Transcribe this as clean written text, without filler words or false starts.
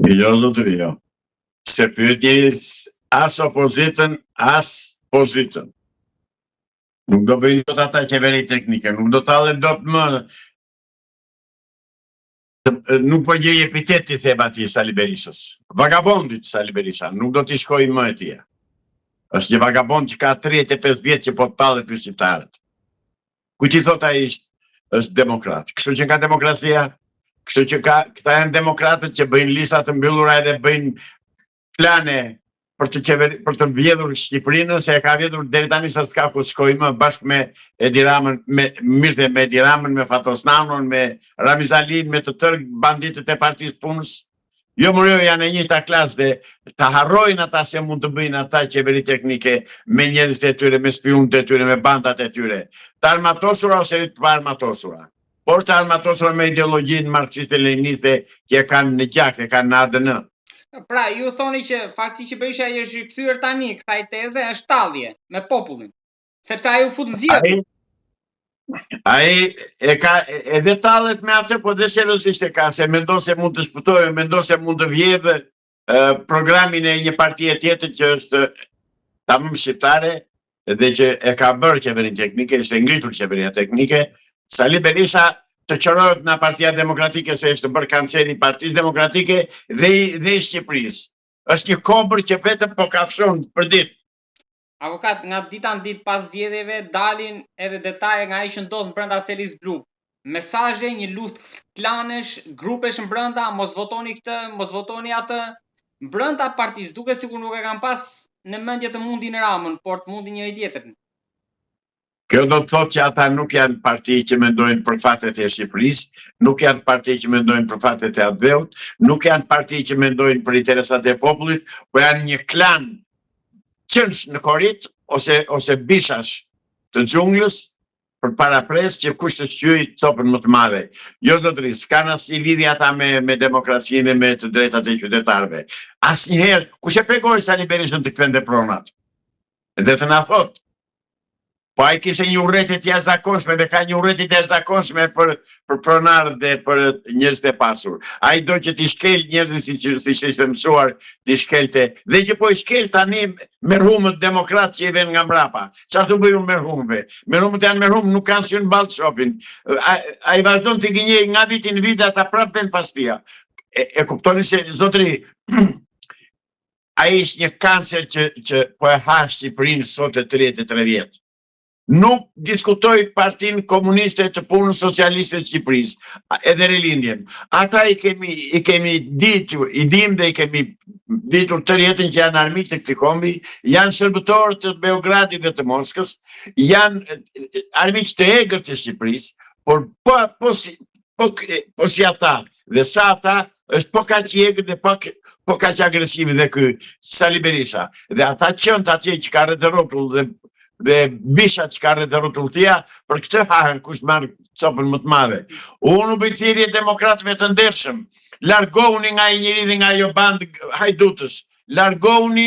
Jo, zotëri, jo. Se pyetje as opozitën, as pozitën. Nuk do bëjnë do të ata qeveri teknike, nuk do të alën do të më... Nuk po gjej epiteti theba ati Sali Berishës. Vagabondit Sali Berisha, nuk do t'i shkoj më e tija. Është një vagabond që ka 35 vjetë që po të talët për shqiptarët. Ku që i thot a është demokrat. Kështu që ka demokracia, kështu që këta janë demokratët që bëjnë listat të mbyllura edhe bëjnë plane për të vjedhur Shqipërinë, se e ka vjedhur deri tani sa s'ka ku shkoj më bashkë me Edi Ramën, me Edi Ramën, me Fatos Nanon, me Ramiz Alin, me të tërë banditët e Partisë Punës. Jo më janë e njëjta klasë dhe të harrojnë ata se mund të bëjnë ata qeveri teknike me njerëzit e tyre, me spionët e tyre, me bandat e tyre. Të armatosura ose të pa armatosura. Por të armatosura me ideologjinë marxiste-leniniste që e kanë në gjak, e kanë në ADN. Pra, ju thoni që fakti që Berisha i është kthyer tani kësaj teze është tallje me popullin. Sepse ai u fut në zgjedhje. Ai e ka edhe tallet me atë, po dhe seriozisht e ka, se mendon se mund të shpëtojë, mendon se mund të vjedhë programin e një partie tjetër që është tamam shqiptare dhe që e ka bërë qeverin teknike, është ngritur qeveria teknike. Sali Berisha të qërohet nga Partia Demokratike se është bërë kanceri Partisë Demokratike dhe i Shqipërisë. Është një kobër që vetëm po kafshon për ditë. Avokat, nga dita në ditë pas zgjedhjeve dalin edhe detaje nga ai që ndodh brenda Selis Blu. Mesazhe, një luftë klanesh, grupesh brenda, mos votoni këtë, mos votoni atë. Brenda partisë duket sikur nuk e kanë pas në mendje të mundin Ramën, por të mundin njëri tjetrin. Kjo do të thotë që ata nuk janë parti që mendojnë për fatet e Shqipërisë, nuk janë parti që mendojnë për fatet e Adveut, nuk janë parti që mendojnë për interesat e popullit, po janë një klan qënsh në korit ose bishash të xhunglës për para pres që kush të shqyj copën më të madhe. Jo zotëri, s'kan as i lidhje ata me demokracinë dhe me të drejtat e qytetarëve. Asnjëherë, kush e pegoi Sali Berishën të kthente pronat? Dhe të na thotë. Po ai kishte një urrëtie të jashtëzakonshme dhe ka një urrëtie të jashtëzakonshme për pronarët dhe për njerëzit e pasur. Ai do që t'i shkel njerëzit siç ishte mësuar t'i shkelte. Dhe që po i shkel tani merhumët demokratë që i vjen nga mbrapa. Çfarë do bëjmë merhumëve? Merhumët janë merhum, nuk kanë sy në ballë shopin. Ai vazhdon të gënjej nga viti në vit ata prapë vjen pas tia. E kuptoni se zotëri ai është një kancer që po e ha Shqipërinë sot e 33 vjet. Nuk diskutoj Partinë Komuniste të Punës Socialiste të Shqipërisë, edhe rilindjen. Ata i kemi ditur, i dim dhe i kemi ditur të jetën që janë armiq të këtij kombi, janë shërbëtorë të Beogradit dhe të Moskës, janë armiq të egër të Shqipërisë, por po si ata dhe sa ata është po kaq i egër dhe po kaq agresiv dhe ky Sali Berisha. Dhe ata qënt atje që ka rreth rrotull dhe bishat që ka rreth rrotulltia, për këtë hahen kush marr copën më të madhe. Unë u bëj thirrje demokratëve të ndershëm, largohuni nga ai njeri dhe nga ajo bandë hajdutësh, largohuni